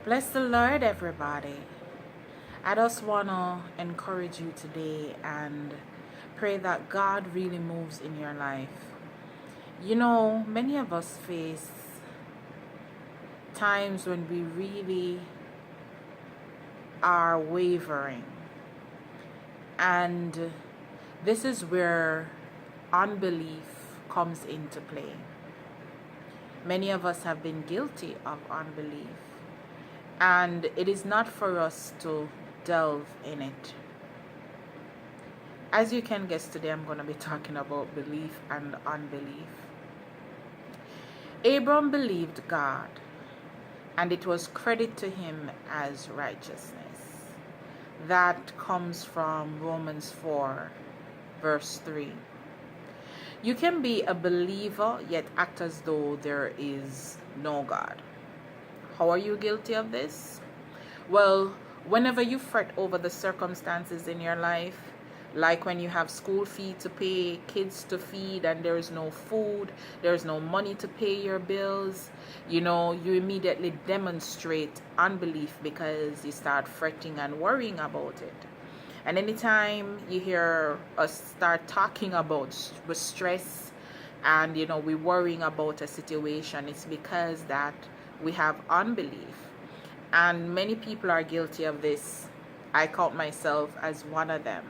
Bless the Lord, everybody. I just want to encourage you today and pray that God really moves in your life. You know, many of us face times when we really are wavering. And this is where unbelief comes into play. Many of us have been guilty of unbelief. And it is not for us to delve in it. As you can guess, today I'm going to be talking about belief and unbelief. Abram believed God, and it was credited to him as righteousness. That comes from Romans 4, verse 3. You can be a believer yet act as though there is no God. How are you guilty of this? Well, whenever you fret over the circumstances in your life, like when you have school fee to pay, kids to feed, and there is no food, there is no money to pay your bills, you immediately demonstrate unbelief because you start fretting and worrying about it. And anytime you hear us start talking about stress and, we're worrying about a situation, it's because that we have unbelief. And many people are guilty of this. I count myself as one of them.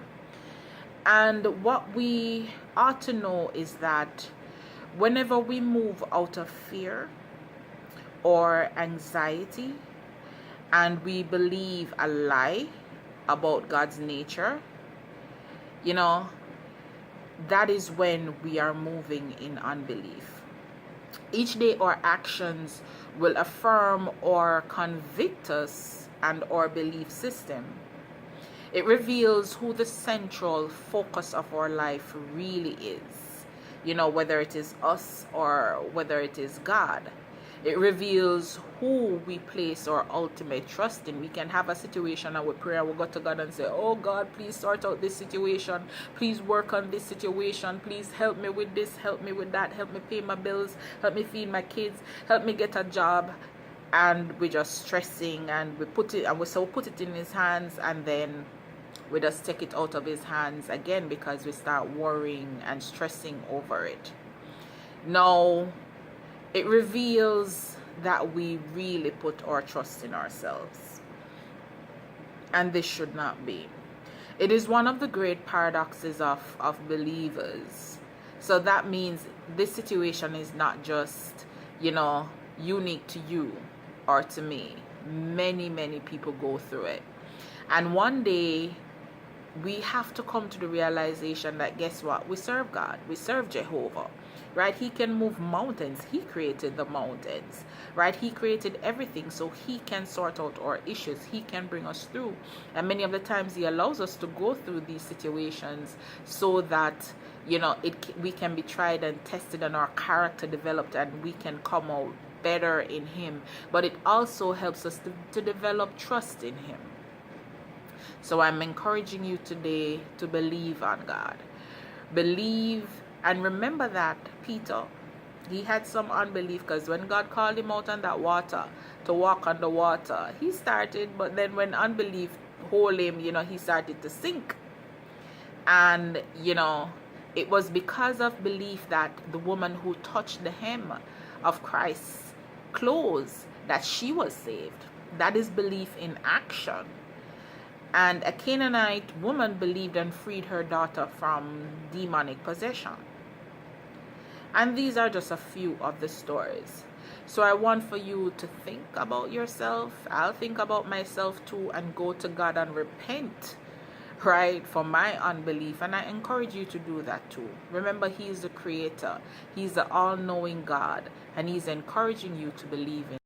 And what we ought to know is that whenever we move out of fear or anxiety and we believe a lie about God's nature, that is when we are moving in unbelief. Each day our actions will affirm or convict us and our belief system. It reveals who the central focus of our life really is. Whether it is us or whether it is God. It reveals who we place our ultimate trust in. We can have a situation and we pray and we go to God and say, oh God, please sort out this situation. Please work on this situation. Please help me with this, help me with that, help me pay my bills, help me feed my kids, help me get a job. And we're just stressing and we put it in his hands, and then we just take it out of his hands again because we start worrying and stressing over it. Now, it reveals that we really put our trust in ourselves. And this should not be. It is one of the great paradoxes of believers. So that means this situation is not just, unique to you or to me. Many, many people go through it. And one day, we have to come to the realization that, guess what? We serve God. We serve Jehovah. Right? He can move mountains. He created the mountains. Right? He created everything, so he can sort out our issues. He can bring us through. And many of the times he allows us to go through these situations so that, we can be tried and tested and our character developed and we can come out better in him. But it also helps us to develop trust in him. So I'm encouraging you today to believe on God. Believe. And remember that Peter, he had some unbelief because when God called him out on that water to walk on the water, he started, but then when unbelief hold him, he started to sink. And, it was because of belief that the woman who touched the hem of Christ's clothes, that she was saved. That is belief in action. And a Canaanite woman believed and freed her daughter from demonic possession. And these are just a few of the stories. So I want for you to think about yourself. I'll think about myself too and go to God and repent, right, for my unbelief. And I encourage you to do that too. Remember, he is the creator. He's the all-knowing God. And he's encouraging you to believe in